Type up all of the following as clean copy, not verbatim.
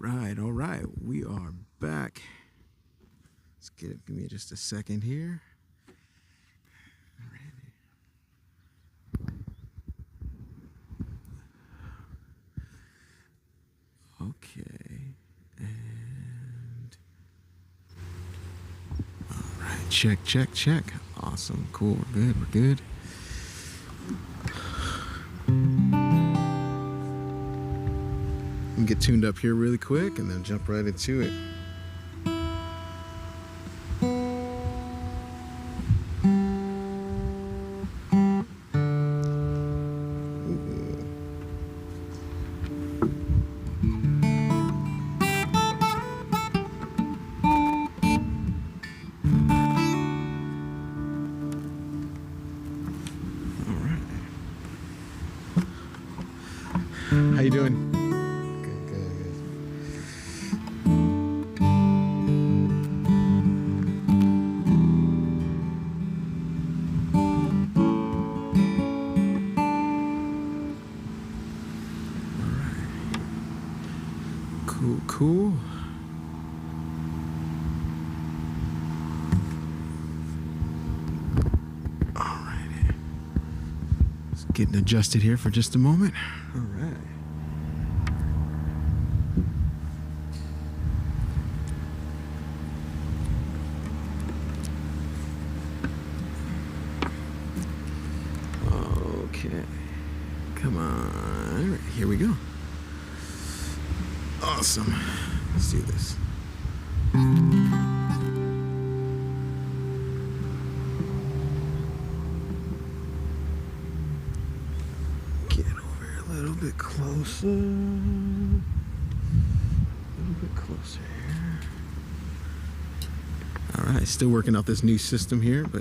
All right. We are back. Let's get it. Give me just a second here. Okay. And all right. Check. Awesome. Cool. We're good. Get tuned up here really quick and then jump right into it. All right. How you doing? Cool. Alrighty. Just getting adjusted here for just a moment. All right. Okay. Come on. Here we go. Awesome. Let's do this. Get over a little bit closer. Here. All right. Still working out this new system here, but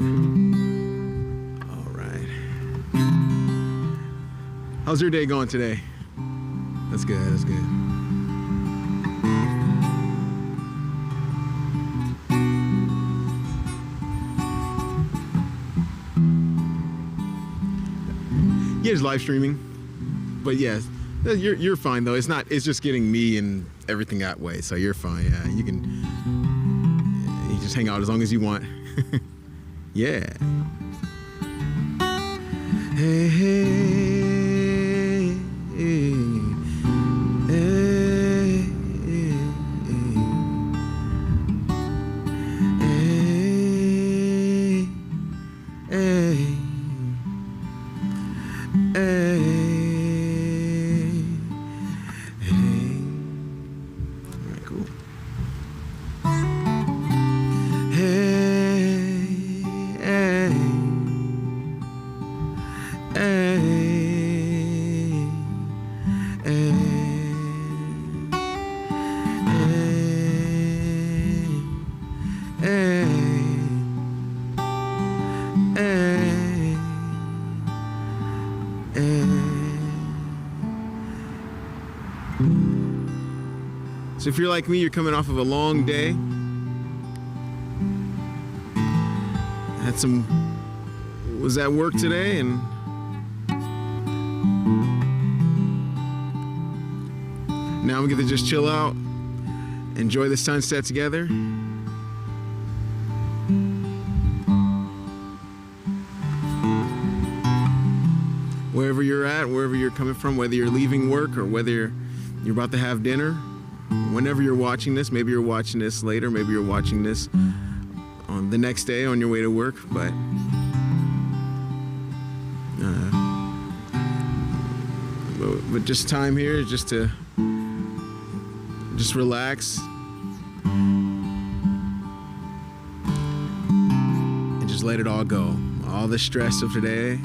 all right. How's your day going today? That's good. Yeah, just live streaming, but yes, you're fine though. It's just getting me and everything that way, so you're fine. Yeah, you just hang out as long as you want. Yeah. Hey. So if you're like me, you're coming off of a long day, was at work today, and now we get to just chill out, enjoy the sunset together. Wherever you're at, wherever you're coming from, whether you're leaving work or whether you're about to have dinner, whenever you're watching this, maybe you're watching this later, maybe you're watching this on the next day on your way to work, but just time here is just to relax and just let it all go. All the stress of today.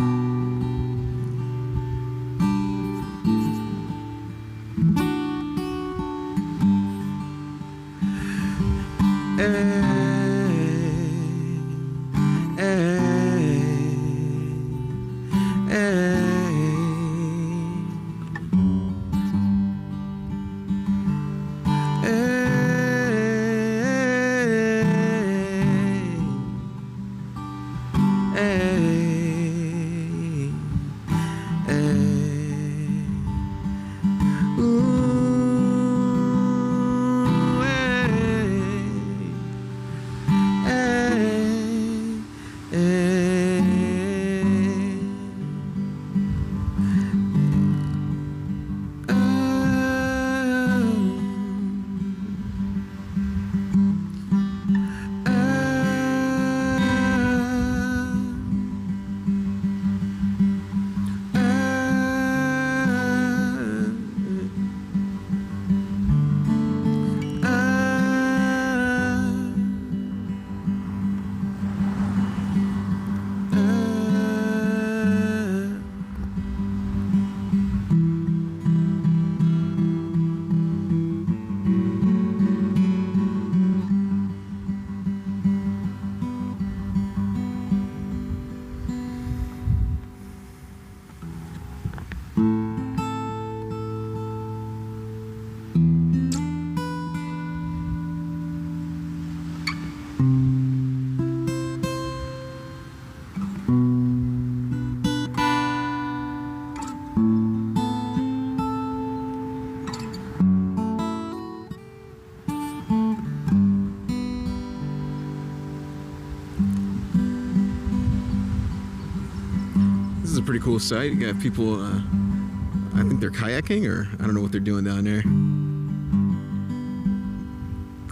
pretty cool sight. You got people, I think they're kayaking, or I don't know what they're doing down there.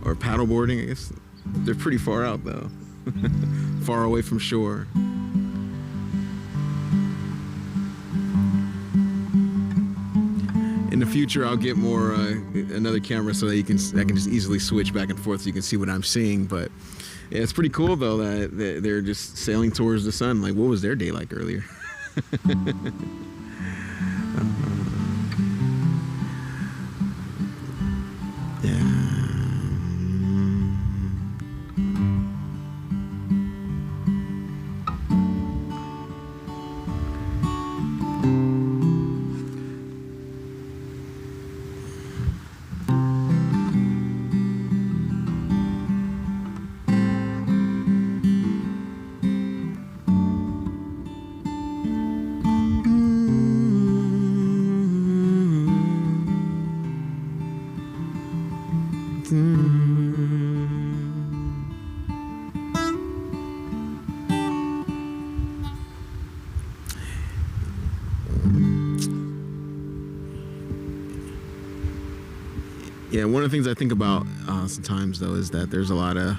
Or paddleboarding, I guess. They're pretty far out though. Far away from shore. In the future, I'll get more another camera so that I can just easily switch back and forth so you can see what I'm seeing. But yeah, it's pretty cool though that they're just sailing towards the sun. Like, what was their day like earlier? Yeah, one of the things I think about sometimes though is that there's a lot of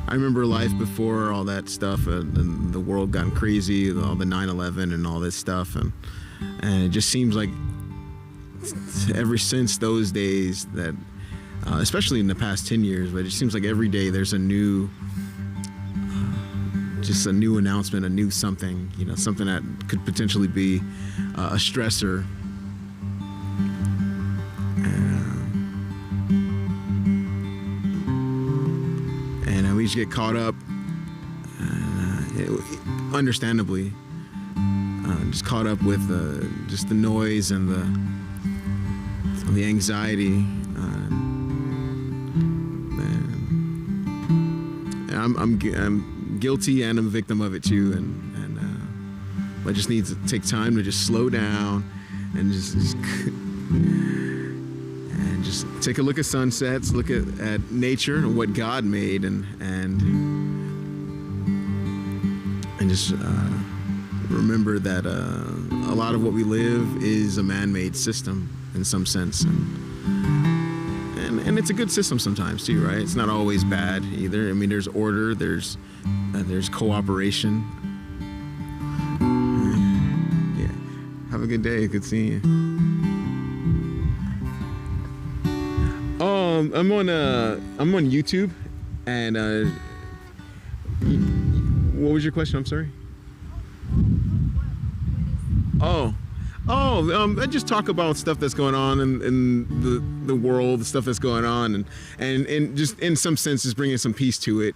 I remember life before all that stuff, and the world gotten crazy, all the 9/11 and all this stuff, and it just seems like ever since those days that, especially in the past 10 years, but it seems like every day there's a new, just a new announcement, a new something, you know, something that could potentially be a stressor. And we just get caught up, understandably, just caught up with just the noise and the anxiety. And I'm guilty and I'm a victim of it too, and I just need to take time to just slow down and just take a look at sunsets, look at nature and what God made, and just remember that a lot of what we live is a man-made system in some sense, and it's a good system sometimes too, right? It's not always bad either. I mean, there's order, there's cooperation. Yeah. Have a good day. Good seeing you. I'm on YouTube, and what was your question? I'm sorry. I just talk about stuff that's going on in the world, the stuff that's going on, and just in some senses bringing some peace to it,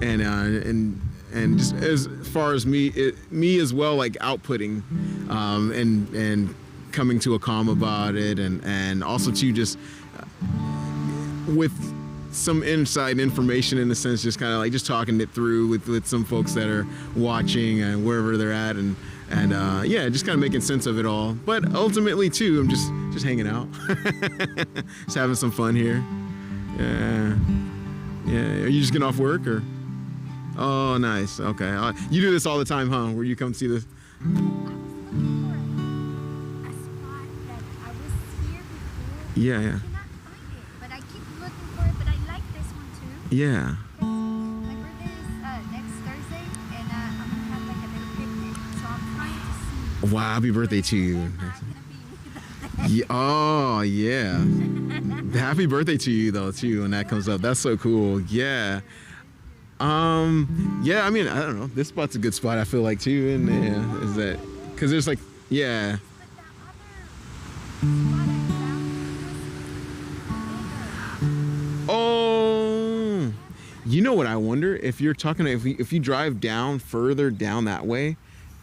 and just as far as me as well, like outputting, and coming to a calm about it, and also to just with some inside information, in a sense, just kind of like just talking it through with some folks that are watching and wherever they're at, and yeah, just kind of making sense of it all. But ultimately too, I'm just hanging out, just having some fun here. Yeah. Are you just getting off work, or? Oh, nice. Okay. You do this all the time, huh? Where you come see this? Yeah, yeah. Yeah. My birthday is next Thursday, and I'm gonna have like a little picnic. So I'm trying to see. Wow, happy birthday to you. Yeah, oh yeah. Happy birthday to you though too when that comes up. That's so cool. Yeah. Yeah. I mean, I don't know. This spot's a good spot. I feel like too, and yeah, is that because there's like yeah. Oh, you know what I wonder? If you're talking, if you drive down further down that way,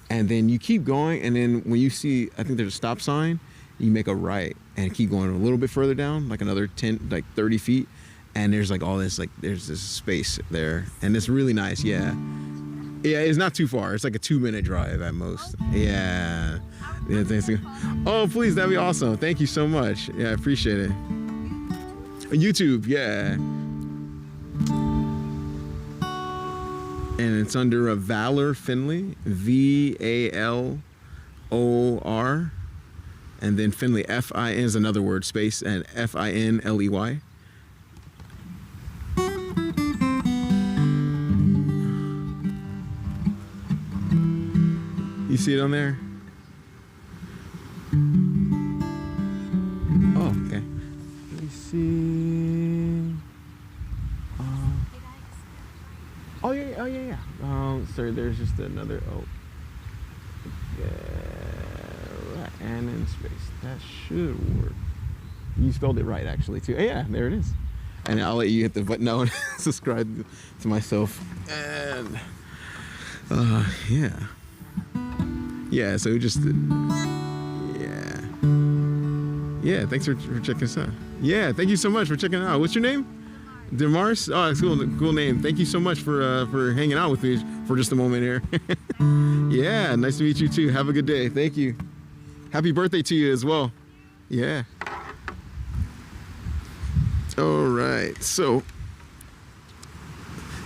and then you keep going, and then when you see, I think there's a stop sign, you make a right and keep going a little bit further down, like another 10, like 30 feet, and there's like all this, like there's this space there, and it's really nice. Yeah, it's not too far. It's like a 2-minute drive at most. Yeah. Thanks. Oh, please, that'd be awesome. Thank you so much. Yeah, I appreciate it. YouTube, yeah. and it's under a Valor Finley, VALOR, and then Finley, Fin is another word, space, and FINLEY. You see it on there? Oh, okay. Let me see. Oh yeah. Sorry, there's just another. Oh, yeah, and in space. That should work. You spelled it right, actually, too. Yeah, there it is. And I'll let you hit the button now and subscribe to myself. And yeah. So just yeah. Thanks for checking us out. Yeah, thank you so much for checking it out. What's your name? Demars? Oh, it's cool name. Thank you so much for hanging out with me for just a moment here. Yeah, nice to meet you too. Have a good day. Thank you. Happy birthday to you as well. Yeah. All right. So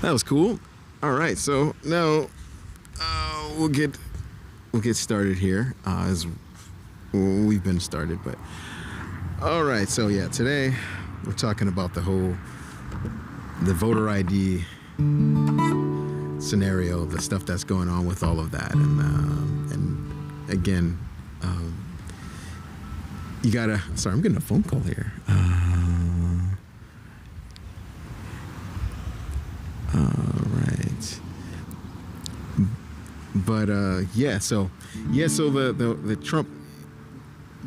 that was cool. All right. So now we'll get started here as we've been started. But all right. So yeah, today we're talking about the voter ID scenario, the stuff that's going on with all of that, and again, you gotta. Sorry, I'm getting a phone call here. All right, but so the Trump.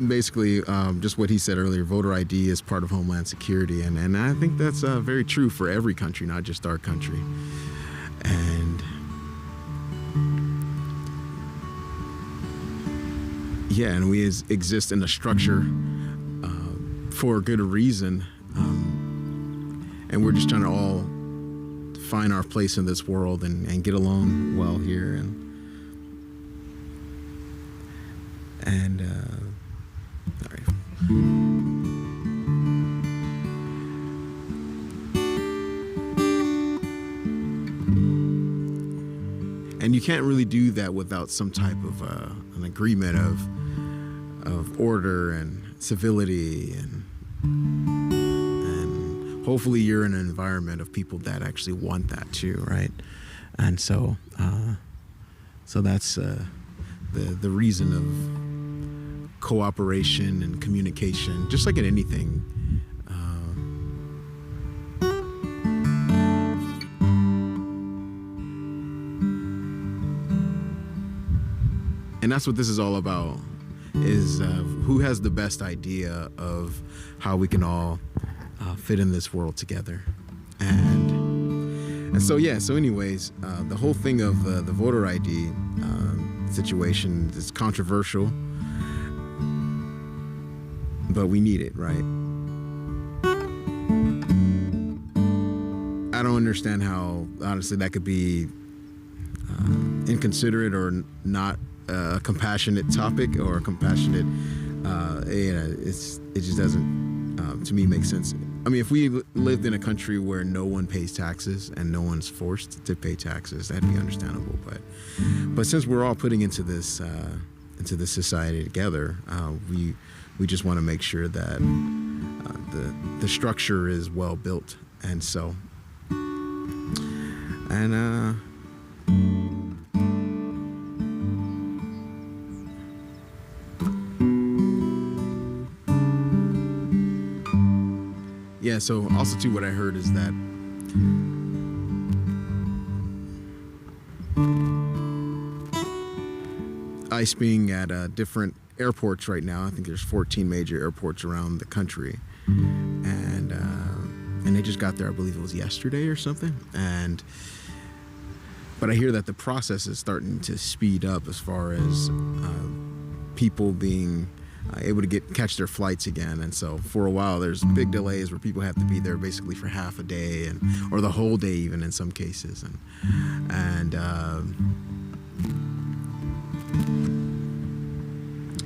Basically, just what he said earlier, voter ID is part of Homeland Security, and I think that's very true for every country, not just our country. And yeah, and we exist in a structure for a good reason, and we're just trying to all find our place in this world and get along well here, and all right. And you can't really do that without some type of an agreement of order and civility, and hopefully you're in an environment of people that actually want that too, right? And so that's the reason of cooperation and communication, just like in anything. And that's what this is all about, is who has the best idea of how we can all fit in this world together. And so anyways, the whole thing of the voter ID situation is controversial, but we need it, right? I don't understand how, honestly, that could be inconsiderate or not a compassionate topic or a compassionate. It just doesn't, to me, make sense. I mean, if we lived in a country where no one pays taxes and no one's forced to pay taxes, that'd be understandable. But since we're all putting into this society together, we just want to make sure that the structure is well built, and so so also too, what I heard is that ICE being at different airports right now. I think there's 14 major airports around the country, and they just got there, I believe it was yesterday or something. But I hear that the process is starting to speed up as far as people being able to catch their flights again. And so for a while there's big delays where people have to be there basically for half a day or the whole day even in some cases.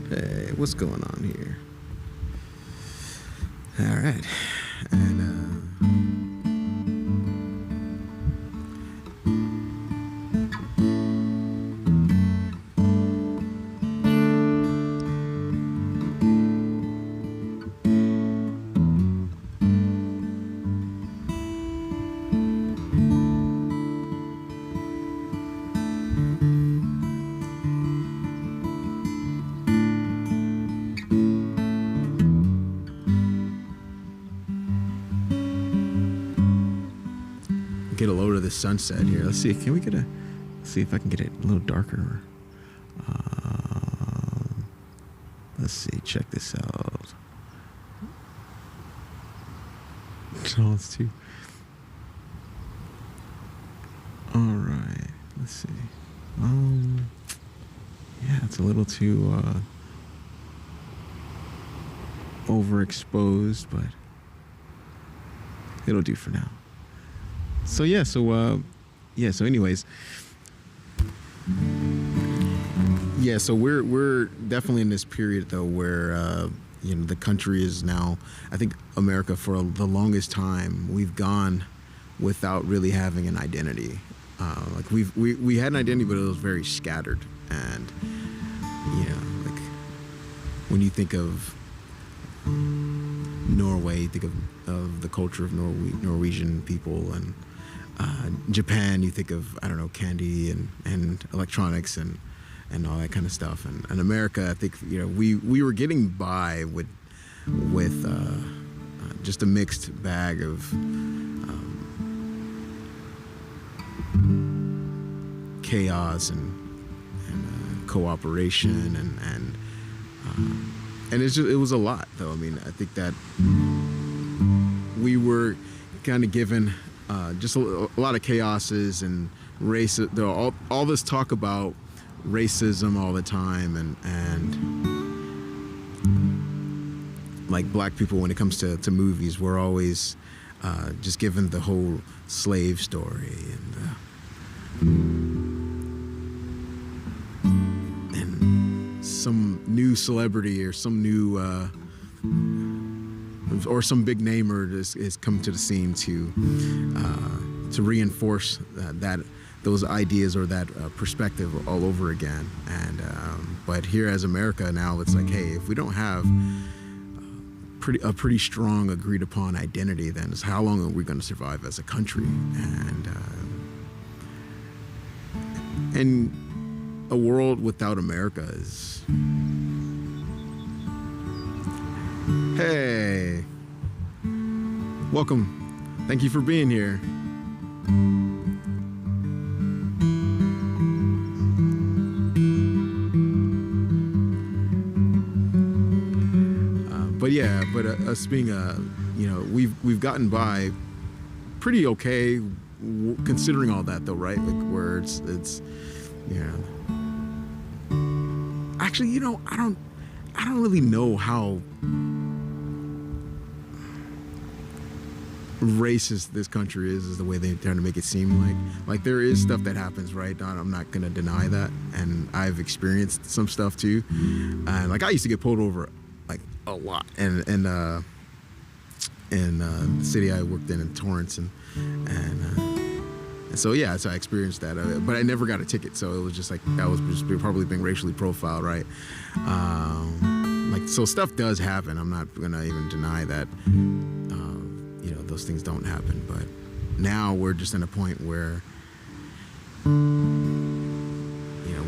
Hey, what's going on here? All right. the sunset here. Let's see. Can we get let's see if I can get it a little darker. Let's see. Check this out. No, it's too. All right. Let's see. Yeah, it's a little too overexposed, but it'll do for now. So yeah, so anyways, yeah, so we're definitely in this period though where the country is now, I think America for the longest time we've gone without really having an identity. Like we had an identity, but it was very scattered. And like when you think of Norway, you think of the culture of Norwegian people, and Japan, you think of, I don't know, candy and electronics and all that kind of stuff. And America, I think we were getting by with just a mixed bag of chaos and cooperation and it was a lot though. I mean, I think that we were kind of given just a lot of chaoses and race. All this talk about racism all the time and like black people, when it comes to movies, we're always just given the whole slave story and some new celebrity or some new or some big namer is come to the scene to reinforce those ideas or that perspective all over again. And but here as America now, it's like, hey, if we don't have a pretty strong agreed upon identity, then how long are we going to survive as a country? And a world without America is... Hey, welcome. Thank you for being here. But us being we've gotten by pretty okay considering all that though, right? Like where it's actually, I don't really know how racist this country is the way they're trying to make it seem like there is stuff that happens, right? I'm not gonna deny that, and I've experienced some stuff too, and like I used to get pulled over like a lot, and the city I worked in Torrance, and so yeah, so I experienced that, but I never got a ticket, so it was just like I was just probably being racially profiled, right? Like, so stuff does happen. I'm not gonna even deny that. Those things don't happen, but now we're just in a point where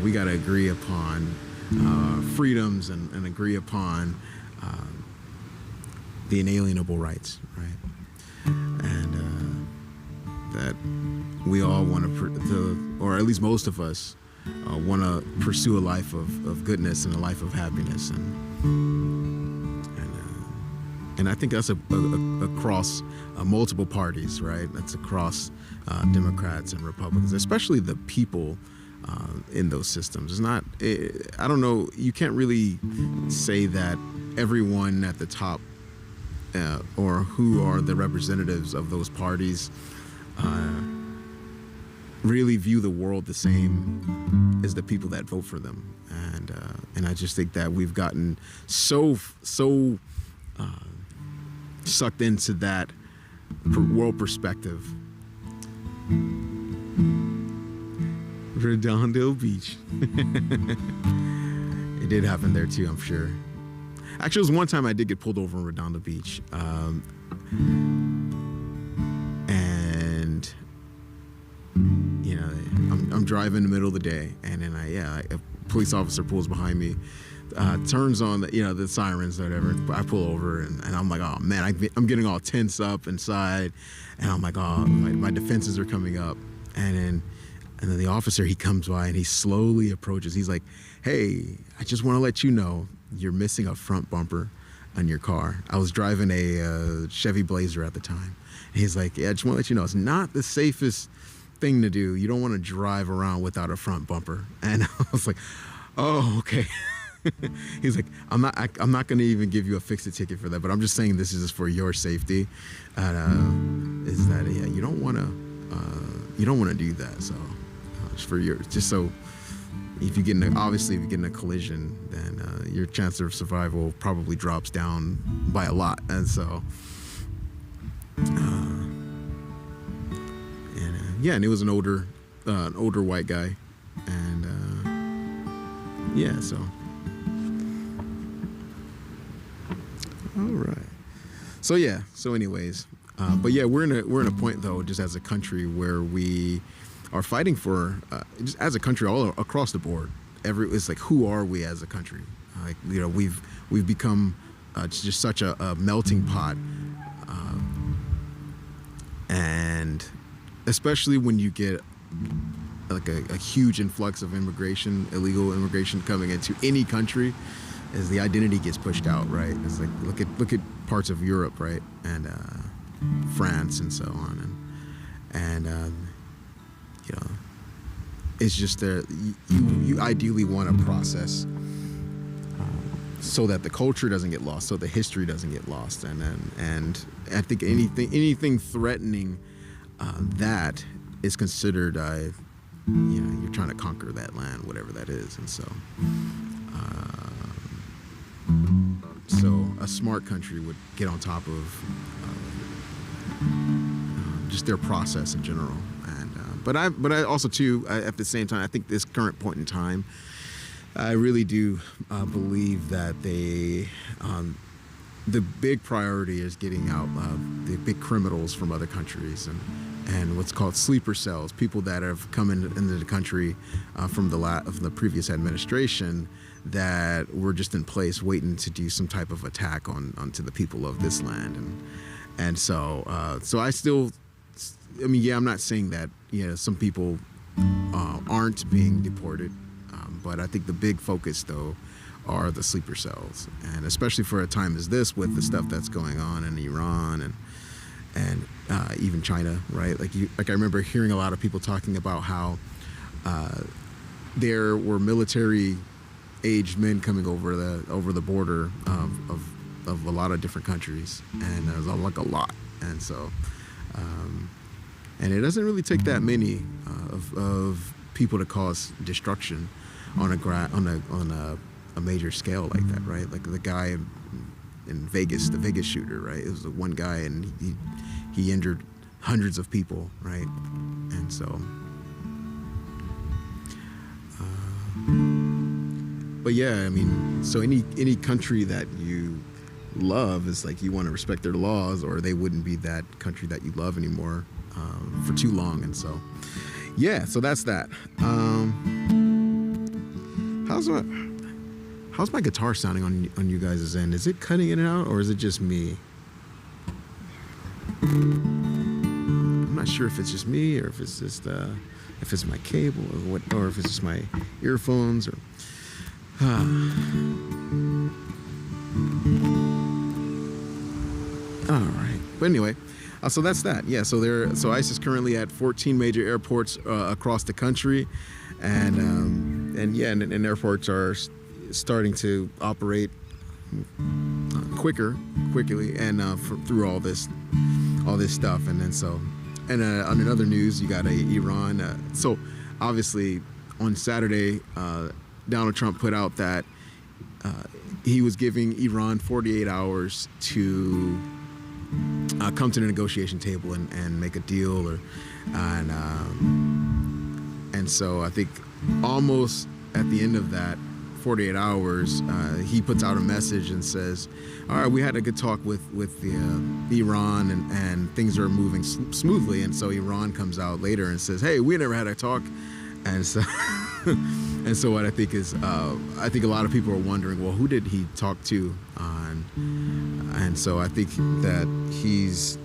we got to agree upon freedoms and agree upon the inalienable rights, right? And that we all want to, or at least most of us, want to pursue a life of goodness and a life of happiness, and I think that's across multiple parties, right? That's across Democrats and Republicans, especially the people in those systems. It's not, I don't know, you can't really say that everyone at the top or who are the representatives of those parties really view the world the same as the people that vote for them. And I just think that we've gotten so sucked into that world perspective. Redondo Beach. It did happen there too, I'm sure. Actually, it was one time I did get pulled over in Redondo Beach. And I'm driving in the middle of the day, and then a police officer pulls behind me, turns on the sirens or whatever. I pull over and I'm like, oh man, I'm getting all tense up inside, and I'm like, oh, my defenses are coming up. And then the officer, he comes by and he slowly approaches. He's like, "Hey, I just want to let you know you're missing a front bumper on your car." I was driving a Chevy Blazer at the time. And he's like, "Yeah, I just want to let you know it's not the safest thing to do. You don't want to drive around without a front bumper." And I was like, "Oh, okay." He's like, I'm not going to even give you a fix-it ticket for that, but I'm just saying this is for your safety. And is that yeah, you don't want to do that. So it's for just so if you get in a collision, then your chance of survival probably drops down by a lot. And so and it was an older white guy, and so. All right. So anyways, but yeah, we're in a point though, just as a country, where we are fighting for, just as a country all across the board. It's like, who are we as a country? Like, you know, we've become just such a melting pot, and especially when you get like a huge influx of illegal immigration coming into any country, as the identity gets pushed out, right? It's like, look at parts of Europe, right, and France and so on, and you know, it's just you ideally want a process so that the culture doesn't get lost, so the history doesn't get lost, and I think anything threatening that is considered, you know, you're trying to conquer that land, whatever that is, and so. So a smart country would get on top of just their process in general, and but I also too, at the same time, I think this current point in time, I really do believe that the big priority is getting out the big criminals from other countries, and what's called sleeper cells, people that have come into the country from the previous administration, that were just in place waiting to do some type of attack onto the people of this land, and so I still, I mean, yeah, I'm not saying that, you know, some people aren't being deported, but I think the big focus though are the sleeper cells, and especially for a time as this, with the stuff that's going on in Iran and even China, right? Like I remember hearing a lot of people talking about how there were military-aged men coming over the border of a lot of different countries, and there was like a lot, and so and it doesn't really take that many of people to cause destruction on a major scale like that, right? Like the guy in Vegas, the Vegas shooter, right? It was the one guy, and he injured hundreds of people, right? And so, but yeah, I mean, so any country that you love is like, you want to respect their laws, or they wouldn't be that country that you love anymore for too long. And so, yeah, so that's that. How's my guitar sounding on you guys' end? Is it cutting in and out, or is it just me? I'm not sure if it's just me, or if it's just if it's my cable, or if it's just my earphones, or. All right, but anyway, so that's that. Yeah, so ICE is currently at 14 major airports across the country, and airports are starting to operate quickly, and through all this stuff, and then so, and on another news, you got Iran. So obviously, on Saturday, Donald Trump put out that he was giving Iran 48 hours to come to the negotiation table and make a deal, and so I think almost at the end of that 48 hours, he puts out a message and says, all right, we had a good talk with Iran, and things are moving smoothly. And so Iran comes out later and says, hey, we never had a talk. And so and so what I think is, I think a lot of people are wondering, well, who did he talk to? And so I think that he's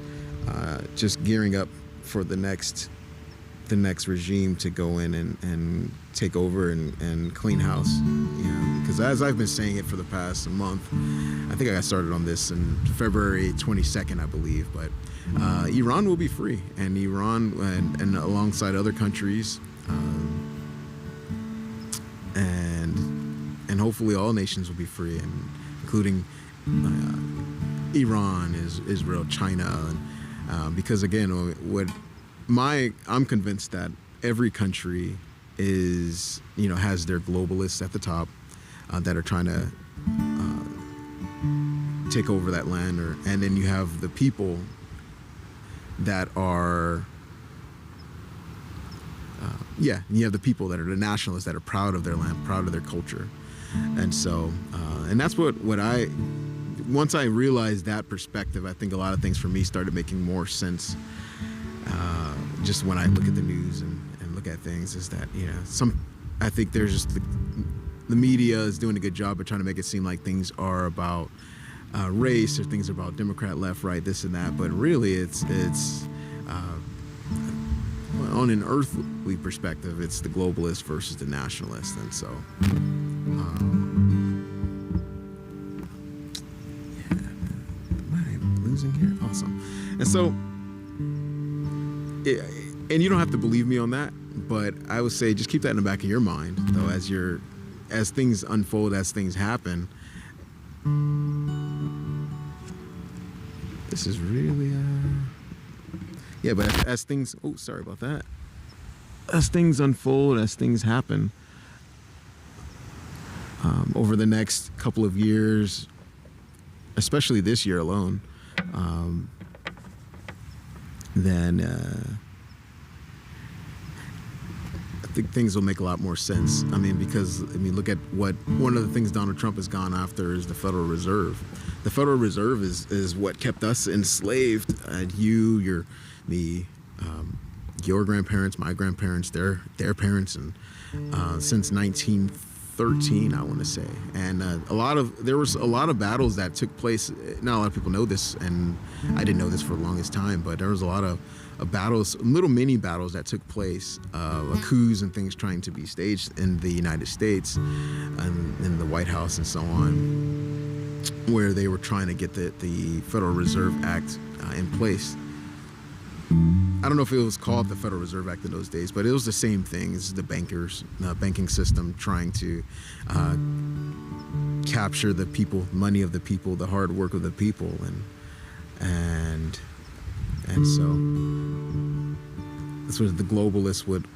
just gearing up for the next the next regime to go in and take over and clean house. Because as I've been saying it for the past month, I think I got started on this in February 22nd, I believe, but Iran will be free, and Iran and alongside other countries, and hopefully all nations will be free, and including Iran, Israel, China, because again, I'm convinced that every country has their globalists at the top that are trying to take over that land, and then you have the people that are you have the people that are the nationalists that are proud of their land, proud of their culture. And so and that's what once I realized that perspective, I think a lot of things for me started making more sense. Just when I look at the news and look at things, is that I think there's just the media is doing a good job of trying to make it seem like things are about race, or things are about Democrat, left, right, this and that, but really it's on an earthly perspective, it's the globalist versus the nationalist. And so am I losing here? Awesome. And so and you don't have to believe me on that, but I would say just keep that in the back of your mind, though, as things unfold, as things happen. This is really but as things sorry about that. As things unfold, as things happen over the next couple of years, especially this year alone, then I think things will make a lot more sense. Because look at one of the things Donald Trump has gone after is the Federal Reserve. The Federal Reserve is what kept us enslaved. Your grandparents, my grandparents, their parents, and since 1913, I want to say. And there was a lot of battles that took place. Not a lot of people know this, and I didn't know this for the longest time, but there was a lot of battles, little mini battles that took place, coups and things trying to be staged in the United States and in the White House and so on, where they were trying to get the Federal Reserve Act in place. I don't know if it was called the Federal Reserve Act in those days, but it was the same thing. It's the banking system trying to capture the people, money of the people, the hard work of the people, and so that's what the globalists would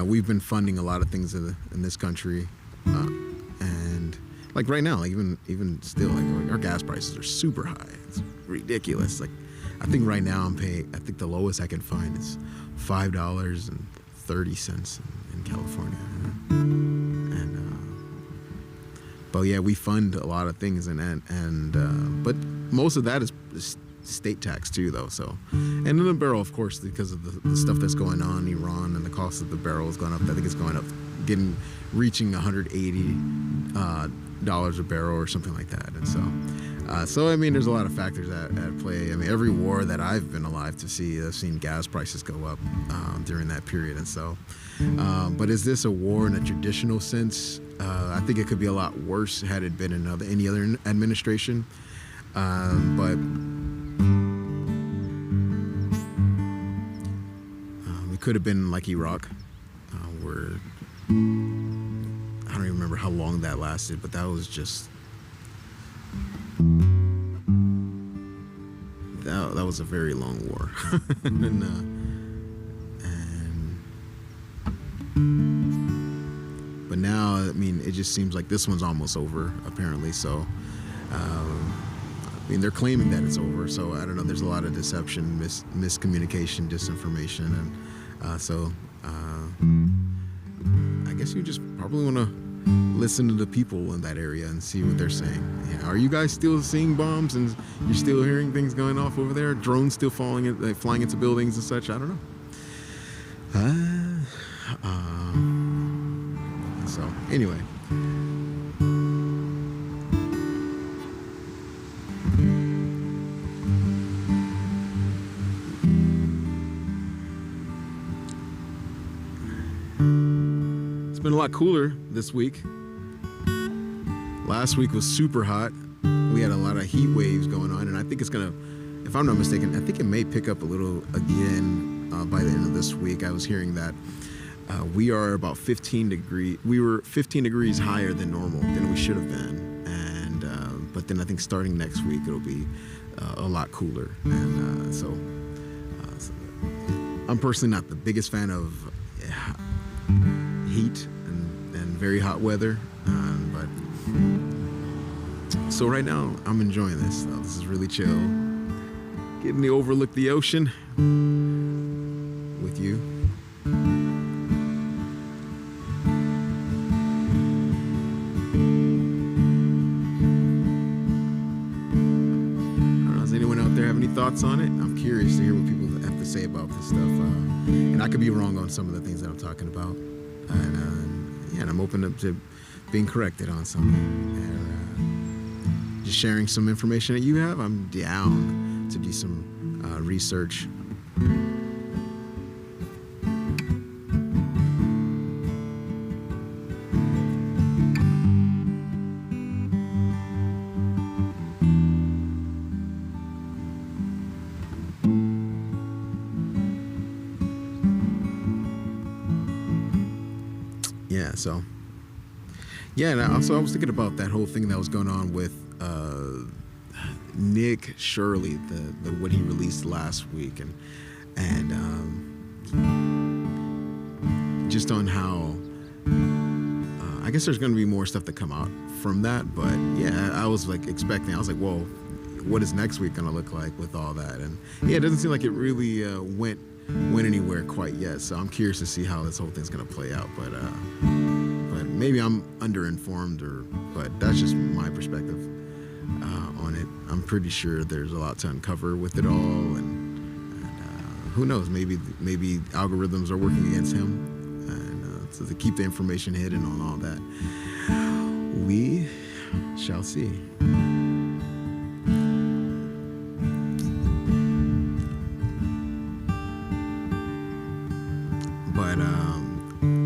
we've been funding a lot of things in this country, and like right now, like even still, like our gas prices are super high. It's ridiculous. Like I think right now I think the lowest I can find is $5.30 in California. But yeah, we fund a lot of things, but most of that is state tax too, though. So, and in the barrel, of course, because of the stuff that's going on in Iran, and the cost of the barrel has gone up. I think it's going up, reaching $180 a barrel or something like that. And so there's a lot of factors at play. Every war that I've been alive to see, I've seen gas prices go up during that period. And so, but is this a war in a traditional sense? I think it could be a lot worse had it been any other administration. But it could have been like Iraq, where I don't even remember how long that lasted, but that was just that was a very long war. But now, it just seems like this one's almost over, apparently. So, they're claiming that it's over. So I don't know. There's a lot of deception, miscommunication, disinformation, and so I guess you just probably want to listen to the people in that area and see what they're saying. Yeah, are you guys still seeing bombs and you're still hearing things going off over there? Drones still flying into buildings and such? I don't know. So anyway. cooler this week. Last week was super hot. We had a lot of heat waves going on, and I think it's gonna, if I'm not mistaken, I think it may pick up a little again by the end of this week. I was hearing that we are about 15 degrees. We were 15 degrees higher than normal than we should have been, and but then I think starting next week it'll be a lot cooler, and so I'm personally not the biggest fan of heat and very hot weather, but so right now I'm enjoying this. This is really chill. Getting to overlook the ocean with you. I don't know, does anyone out there have any thoughts on it? I'm curious to hear what people have to say about this stuff. And I could be wrong on some of the things that I'm talking about. And I'm open up to being corrected on something. And just sharing some information that you have, I'm down to do some research. And I was thinking about that whole thing that was going on with Nick Shirley, the what he released last week, and just on how I guess there's going to be more stuff to come out from that. But yeah, I was like expecting. I was like, whoa, what is next week going to look like with all that? And yeah, it doesn't seem like it really went anywhere quite yet. So I'm curious to see how this whole thing's going to play out. But maybe I'm underinformed, but that's just my perspective on it. I'm pretty sure there's a lot to uncover with it all, and who knows? Maybe algorithms are working against him, and so to keep the information hidden on all that. We shall see.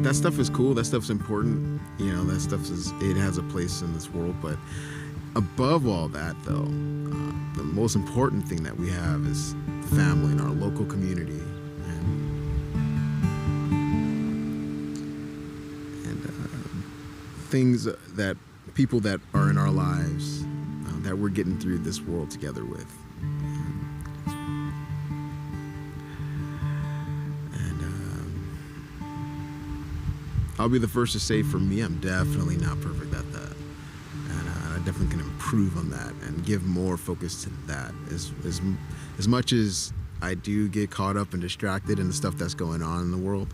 That stuff is cool. That stuff's important. You know, that stuff it has a place in this world. But above all that, though, the most important thing that we have is family and our local community, and things that people that are in our lives that we're getting through this world together with. I'll be the first to say, for me, I'm definitely not perfect at that, and I definitely can improve on that and give more focus to that. As much as I do get caught up and distracted in the stuff that's going on in the world,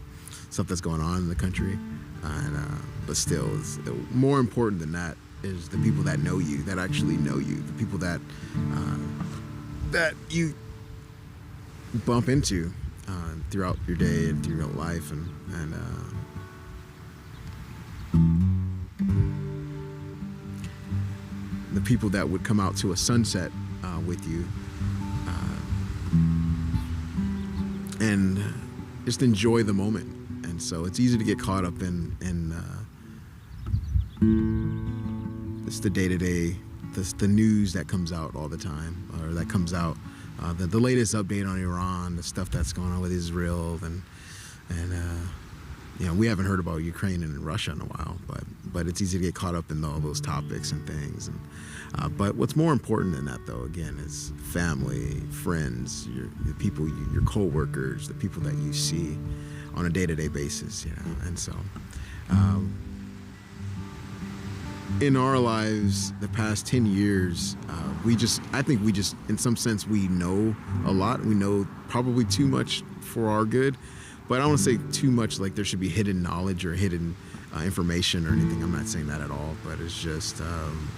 stuff that's going on in the country, but still, more important than that is the people that know you, that actually know you, the people that you bump into throughout your day and throughout life, and the people that would come out to a sunset with you and just enjoy the moment. And so it's easy to get caught up in it's the day-to-day, the news that comes out all the time, or that comes out, the latest update on Iran, the stuff that's going on with Israel, and you know, we haven't heard about Ukraine and Russia in a while, but it's easy to get caught up in all those topics and things. And but what's more important than that, though, again, is family, friends, the people, your co-workers, the people that you see on a day-to-day basis, you know. And so, in our lives, the past 10 years, I think we just, in some sense, we know a lot. We know probably too much for our good. But I don't want to say too much like there should be hidden knowledge or hidden information or anything. I'm not saying that at all. But it's just,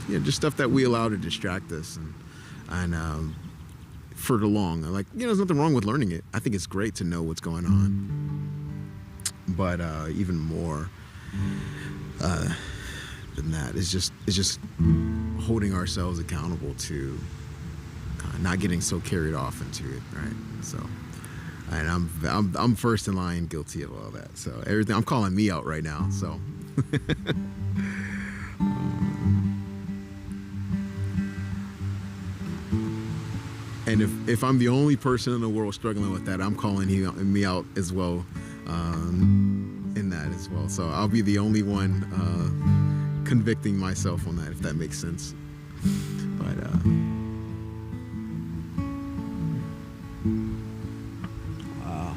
just stuff that we allow to distract us and for the long. Like, there's nothing wrong with learning it. I think it's great to know what's going on. But even more than that is just holding ourselves accountable to not getting so carried off into it, right? So. And I'm first in line guilty of all that. So everything, I'm calling me out right now. So And if I'm the only person in the world struggling with that, I'm calling me out as well, in that as well. So I'll be the only one convicting myself on that, if that makes sense. But wow.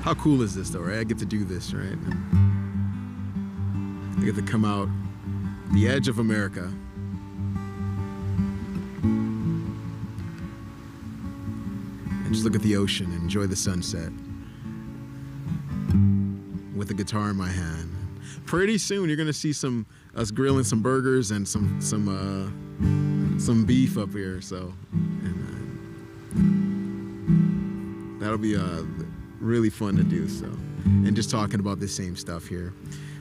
How cool is this though, right? I get to do this, right? I get to come out the edge of America and just look at the ocean and enjoy the sunset with a guitar in my hand. Pretty soon you're gonna see us grilling some burgers and some beef up here. So, and that'll be really fun to do. So, and just talking about the same stuff here,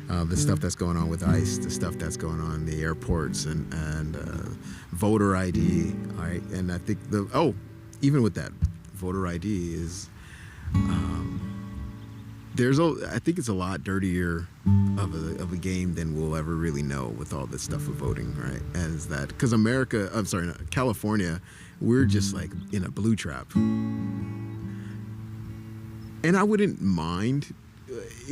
the stuff that's going on with ICE, the stuff that's going on in the airports, and voter ID. All right, and I think even with that, voter ID is I think it's a lot dirtier of a game than we'll ever really know with all this stuff of voting, right? As that, because California, we're just like in a blue trap. And I wouldn't mind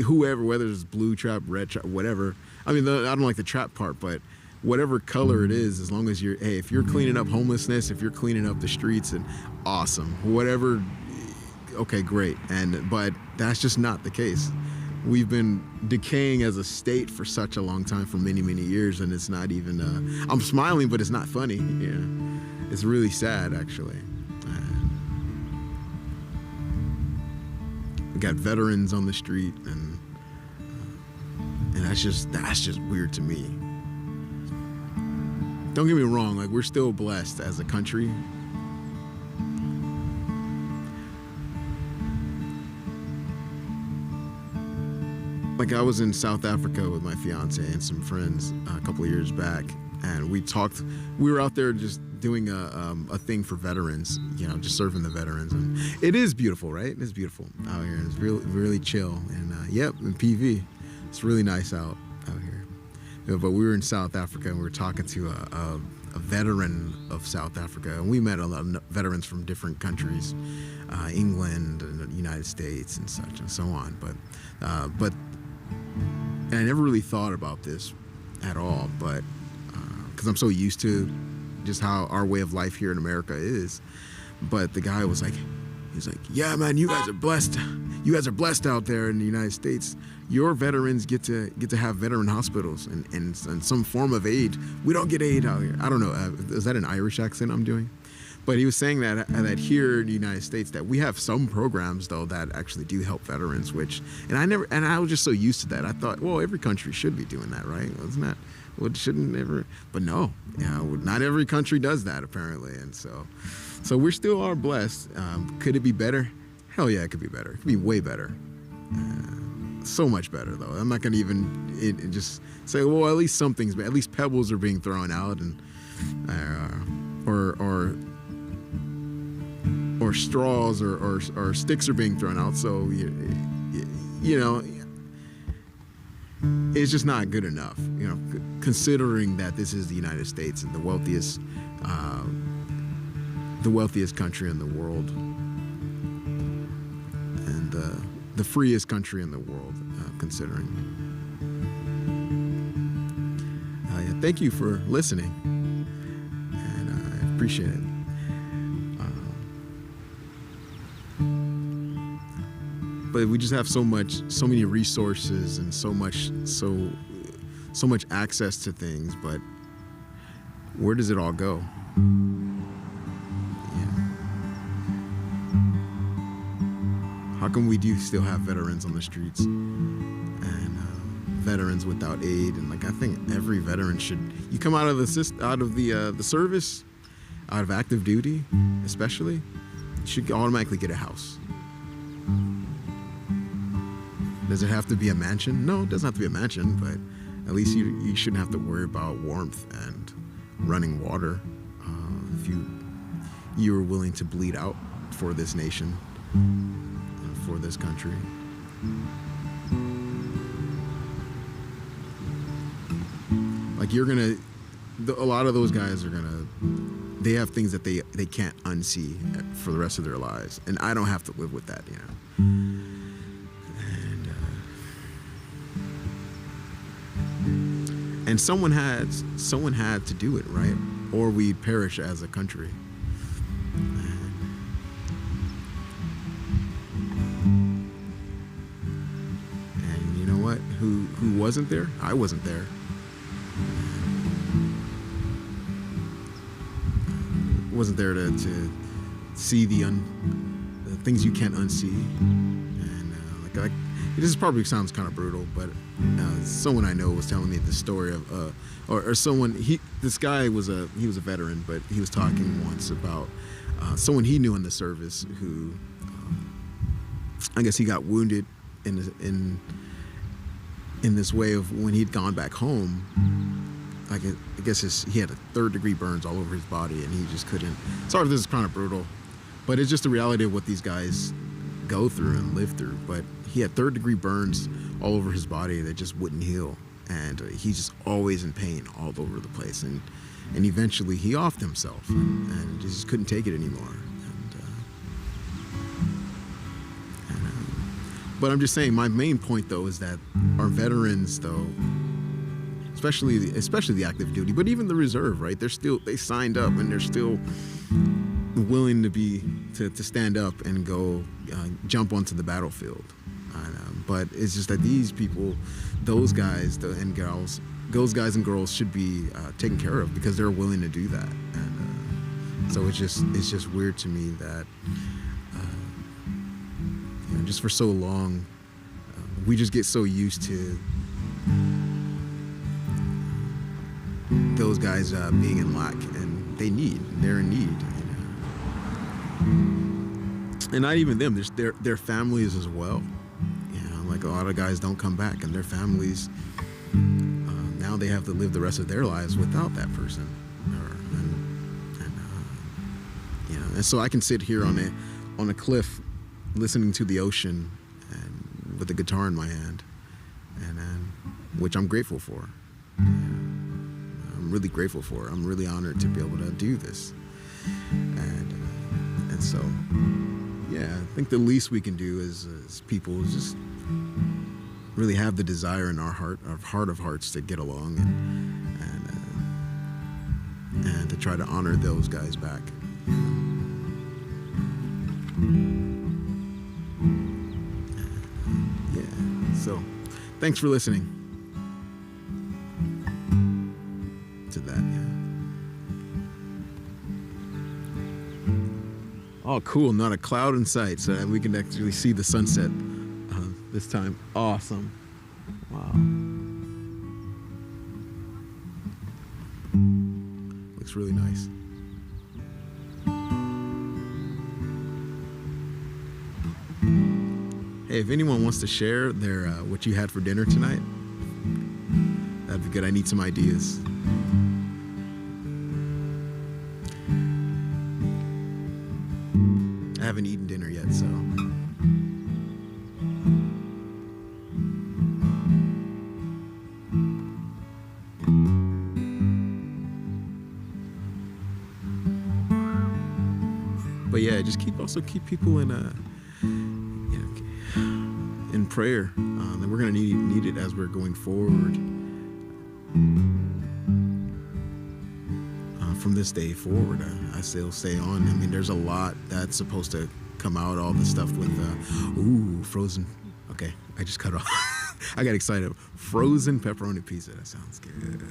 whoever, whether it's blue trap, red trap, whatever. I mean, I don't like the trap part, but whatever color it is, as long as if you're cleaning up homelessness, if you're cleaning up the streets, and awesome, whatever, okay, great. But that's just not the case. We've been decaying as a state for such a long time, for many, many years, and it's not even, I'm smiling, but it's not funny. Yeah, it's really sad, actually. We got veterans on the street, and that's just weird to me. Don't get me wrong, like, we're still blessed as a country. Like, I was in South Africa with my fiance and some friends a couple of years back, and we were out there just doing a thing for veterans, just serving the veterans. And it is beautiful, right? It's beautiful out here. It's really, really chill. And in PV, it's really nice out here. But we were in South Africa, and we were talking to a veteran of South Africa, and we met a lot of veterans from different countries, England and the United States and such and so on. But and I never really thought about this at all, but because I'm so used to just how our way of life here in America is. But the guy was like, yeah, man, you guys are blessed. You guys are blessed out there in the United States. Your veterans get to have veteran hospitals and some form of aid. We don't get aid out here. I don't know. Is that an Irish accent I'm doing? But he was saying that here in the United States, that we have some programs though that actually do help veterans, and I was just so used to that. I thought, well, every country should be doing that, right? Wasn't that? Well, shouldn't ever? But no, not every country does that apparently, and so we still are blessed. Could it be better? Hell yeah, it could be better. It could be way better. So much better though. I'm not gonna even just say, well, at least something's, at least pebbles are being thrown out, and or straws or sticks are being thrown out. So it's just not good enough. Considering that this is the United States and the wealthiest country in the world, and the freest country in the world, considering. Thank you for listening, and I appreciate it. But we just have so many resources and so much access to things, but where does it all go? How come we do still have veterans on the streets and veterans without aid? And I think every veteran you come out of the service, out of active duty, especially, you should automatically get a house. Does it have to be a mansion? No, it doesn't have to be a mansion, but at least you shouldn't have to worry about warmth and running water, if you were willing to bleed out for this nation, for this country. Like a lot of those guys they have things that they can't unsee for the rest of their lives, and I don't have to live with that, you know. And someone had to do it, right? Or we'd perish as a country. And you know what? Who wasn't there? I wasn't there. Wasn't there to see the things you can't unsee. And like this probably sounds kind of brutal, but someone I know was telling me the story of or someone this guy was a veteran, but he was talking once about someone he knew in the service who I guess he got wounded in this way of when he'd gone back home. Like I guess he had a 3rd-degree burns all over his body, and he just couldn't. Sorry, this is kind of brutal, but it's just the reality of what these guys go through and live through. But he had 3rd-degree burns all over his body that just wouldn't heal, and he's just always in pain all over the place. And eventually he offed himself and just couldn't take it anymore. But I'm just saying, my main point though is that our veterans though, especially the active duty, but even the reserve, right? They signed up and they're still willing to stand up and go jump onto the battlefield. But it's just that these people, those guys and girls should be taken care of because they're willing to do that. And so it's just weird to me that just for so long we just get so used to those guys being in lack, and they're in need, and not even them, their families as well. Like a lot of guys don't come back, and their families now they have to live the rest of their lives without that person, and so I can sit here on a cliff listening to the ocean and with a guitar in my hand, and which I'm grateful for. I'm really grateful for. I'm really honored to be able to do this, and so yeah, I think the least we can do as people is just really have the desire in our heart of hearts to get along and to try to honor those guys back. Yeah. So, thanks for listening to that. Yeah. Oh, cool! Not a cloud in sight, so we can actually see the sunset this time. Awesome! Wow. Looks really nice. Hey, if anyone wants to share their what you had for dinner tonight, that'd be good. I need some ideas. I haven't eaten dinner yet, so. But yeah, just keep people in in prayer. And we're gonna need it as we're going forward from this day forward. I still stay on. I mean, there's a lot that's supposed to come out. All the stuff with frozen. Okay, I just cut off. I got excited. Frozen pepperoni pizza. That sounds good.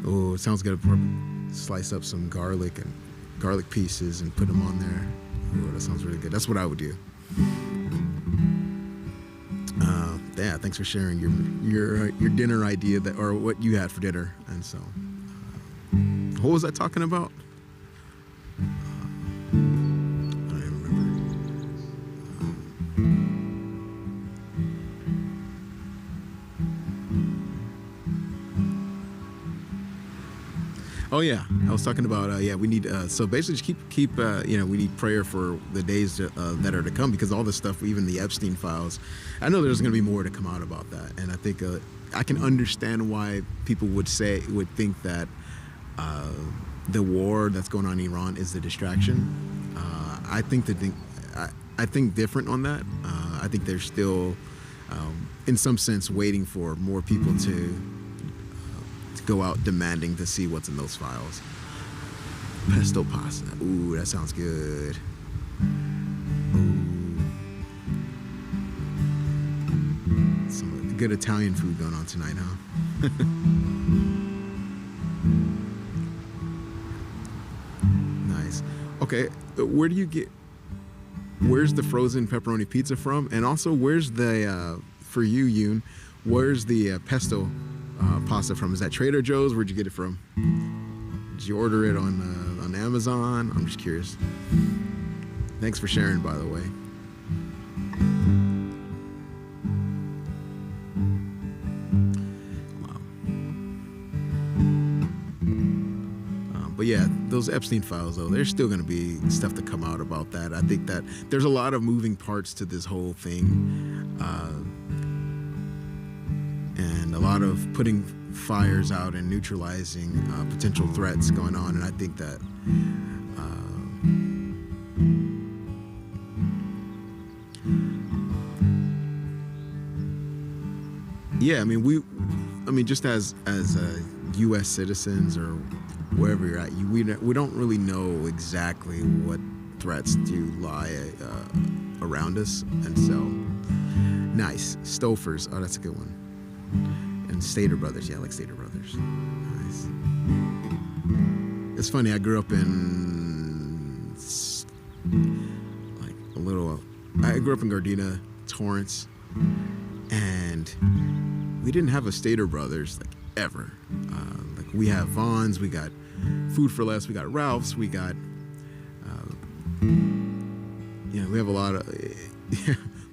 Oh, it sounds good. Probably slice up some garlic pieces and put them on there. Oh, that sounds really good. That's what I would do. Yeah, thanks for sharing your dinner idea or what you had for dinner. And so, what was I talking about? I don't even remember. Oh yeah, I was talking about we need so basically just keep we need prayer for the days that are to come, because all this stuff, even the Epstein files, I know there's going to be more to come out about that, and I think I can understand why people would think that the war that's going on in Iran is the distraction. I think I think different on that. I think they're still, in some sense, waiting for more people to go out demanding to see what's in those files. Pesto pasta. Ooh, that sounds good. Ooh. Some good Italian food going on tonight, huh? Nice. Okay, where's the frozen pepperoni pizza from? And also, where's the, for you, Yoon, where's the pesto pasta from? Is that Trader Joe's? Where'd you get it from? Did you order it on Amazon? I'm just curious. Thanks for sharing, by the way. Wow. But yeah, those Epstein files, though, there's still going to be stuff to come out about that. I think that there's a lot of moving parts to this whole thing. And a lot of putting fires out and neutralizing potential threats going on. And I think that just as U.S. citizens or wherever you're at, we don't really know exactly what threats do lie around us. And so, nice. Stofers. Oh, that's a good one. And Stater Brothers. Yeah, I like Stater Brothers. Nice. It's funny, I grew up in I grew up in Gardena, Torrance, and we didn't have a Stater Brothers ever. We have Vaughn's, we got Food for Less, we got Ralph's, we got we have a lot of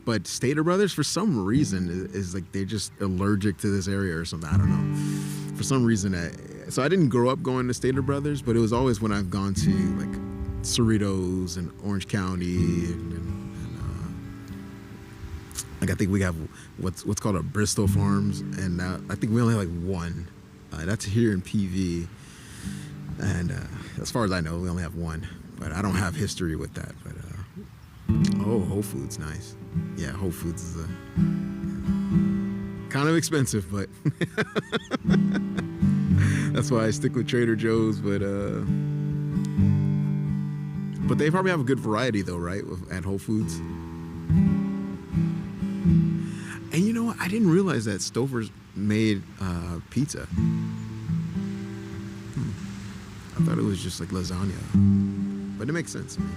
but Stater Brothers, for some reason, is they're just allergic to this area or something. I don't know. For some reason, so I didn't grow up going to Stater Brothers, but it was always when I've gone to Cerritos and Orange County, and I think we have what's called a Bristol Farms, and I think we only have one. That's here in PV, and as far as I know, we only have one. But I don't have history with that. But Whole Foods, nice. Yeah, Whole Foods is kind of expensive, but that's why I stick with Trader Joe's. But they probably have a good variety, though, right? At Whole Foods. And you know what? I didn't realize that Stouffer's made pizza. I thought it was just lasagna, but it makes sense to me.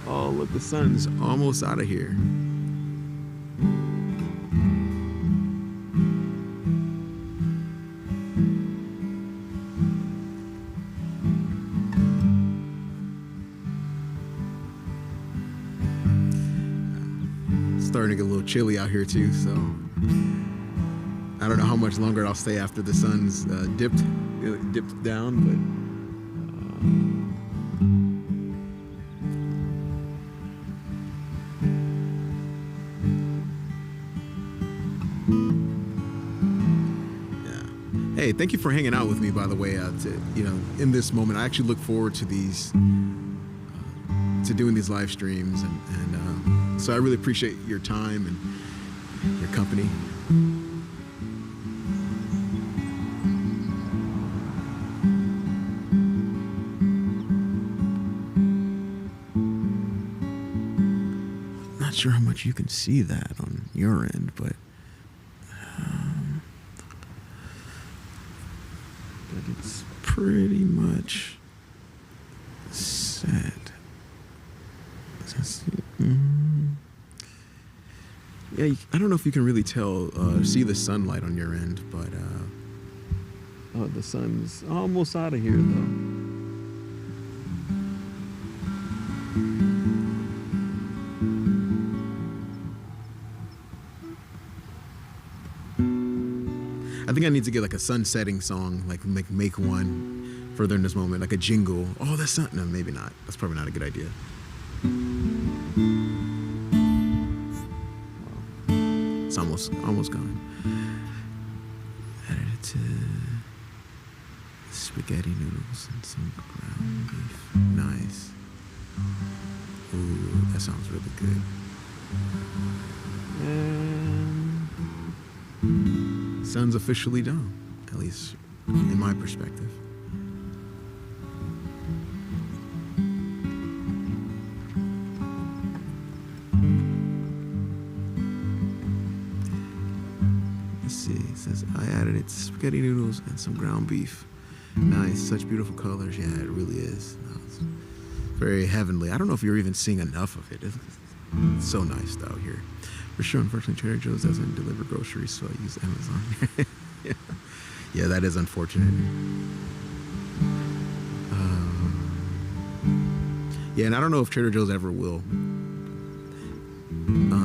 Oh, look, the sun's almost out of here. Starting to get a little chilly out here too, so I don't know how much longer I'll stay after the sun's dipped down, but hey, thank you for hanging out with me, by the way. In this moment, I actually look forward to these, to doing these live streams, and so I really appreciate your time and your company. Not sure how much you can see that on your end, but it's pretty much set. Yeah, I don't know if you can really see the sunlight on your end, but the sun's almost out of here, though. I think I need to get a sun setting song, make one, further in this moment, like a jingle. Oh, that's not. No, maybe not. That's probably not a good idea. It's almost gone. Added it to spaghetti noodles and some ground beef. Nice. Ooh, that sounds really good. And sun's officially down, at least in my perspective. Let's see, it says I added it to spaghetti noodles and some ground beef. Nice, such beautiful colors. Yeah, it really is. It's very heavenly. I don't know if you're even seeing enough of it. It's so nice out here. For sure, unfortunately, Trader Joe's doesn't deliver groceries, so I use Amazon. Yeah, that is unfortunate. Yeah, and I don't know if Trader Joe's ever will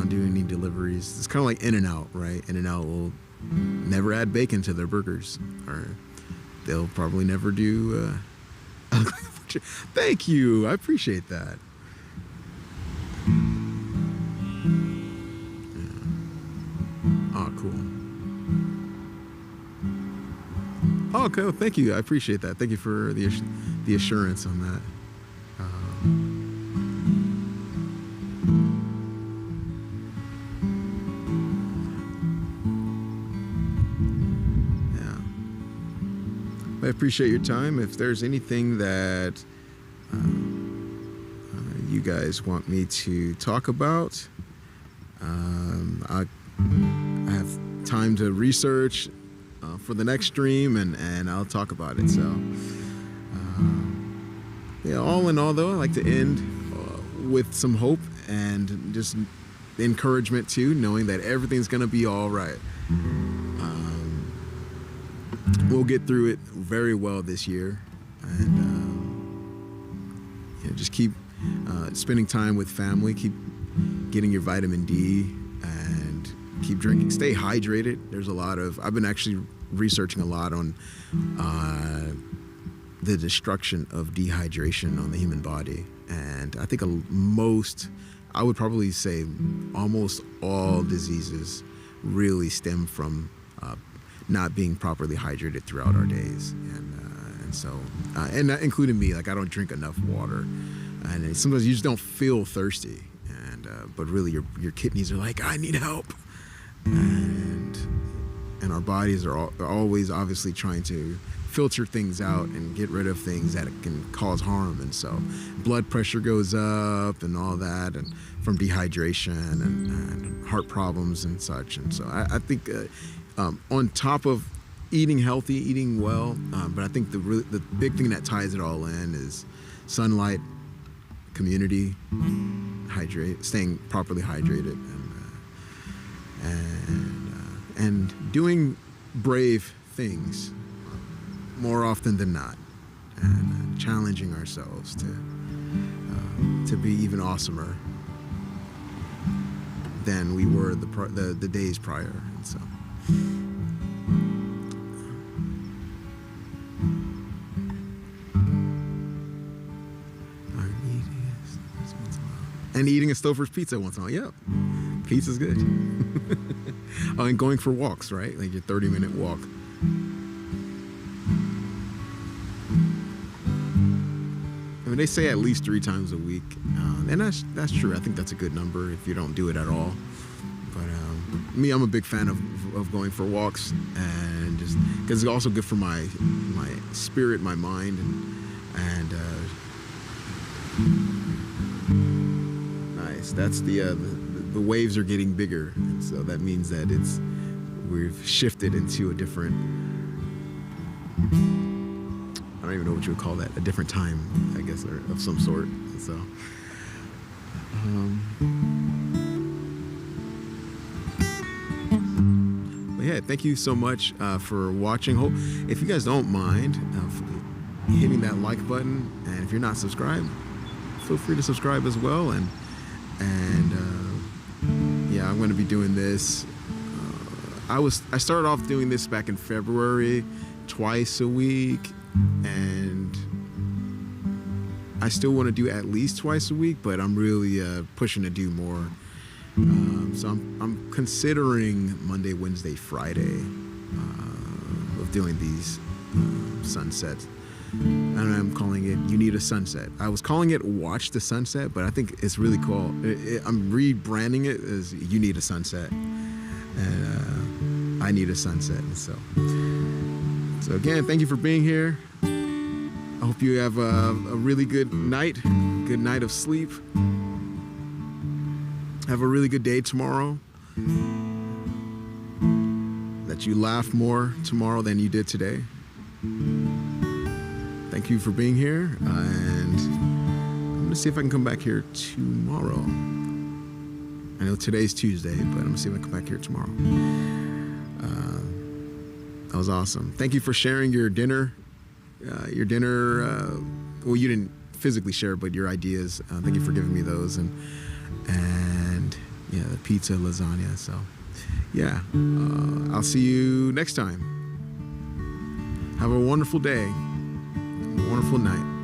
do any deliveries. It's kind of like In-N-Out, right? In-N-Out will never add bacon to their burgers, or they'll probably never do. Thank you, I appreciate that. Oh, cool. Oh, okay, well, thank you. I appreciate that. Thank you for the assurance on that. Yeah. I appreciate your time. If there's anything that you guys want me to talk about, I have time to research for the next stream, and I'll talk about it. So, yeah, all in all, though, I like to end with some hope and just encouragement too, knowing that everything's gonna be all right. We'll get through it very well this year, and just keep spending time with family, keep getting your vitamin D, and keep drinking. Stay hydrated. There's a lot of, I've been actually researching a lot on the destruction of dehydration on the human body. And I think I would probably say almost all diseases really stem from not being properly hydrated throughout our days. And so, and that including me, like I don't drink enough water. And sometimes you just don't feel thirsty. But really your kidneys are like, I need help. And our bodies are always obviously trying to filter things out and get rid of things that can cause harm. And so blood pressure goes up and all that, and from dehydration and heart problems and such. And so I think on top of eating healthy, eating well, but I think the big thing that ties it all in is sunlight, community, staying properly hydrated, and doing brave things more often than not, and challenging ourselves to be even awesomer than we were the days prior. And so. And eating a Stouffer's pizza once in a while. Yep. Pizza's good. Oh, and going for walks, right? Like your 30-minute walk. I mean, they say at least 3 times a week. And that's true. I think that's a good number if you don't do it at all. But me, I'm a big fan of going for walks, and just because it's also good for my spirit, my mind, and nice. That's the waves are getting bigger, and so that means that we've shifted into a different, I don't even know what you would call that, a different time, I guess, or of some sort. And so but yeah, thank you so much for watching. If you guys don't mind hitting that like button, and if you're not subscribed, feel free to subscribe as well. And yeah, I'm going to be doing this. I started off doing this back in February, twice a week, and I still want to do at least twice a week, but I'm really pushing to do more. So I'm considering Monday, Wednesday, Friday of doing these sunsets. And I'm calling it "You Need a Sunset." I was calling it "Watch the Sunset," but I think it's really cool. I'm rebranding it as "You Need a Sunset," and I need a sunset. So again, thank you for being here. I hope you have a really good night of sleep. Have a really good day tomorrow. That you laugh more tomorrow than you did today. Thank you for being here, and I'm gonna see if I can come back here tomorrow. I know today's Tuesday, but I'm gonna see if I can come back here tomorrow. That was awesome. Thank you for sharing your dinner. Well, you didn't physically share, but your ideas. Thank you for giving me those, and yeah, the pizza, lasagna. So yeah, I'll see you next time. Have a wonderful day, a wonderful night.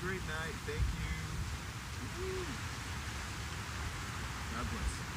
Great night. Thank you. God bless.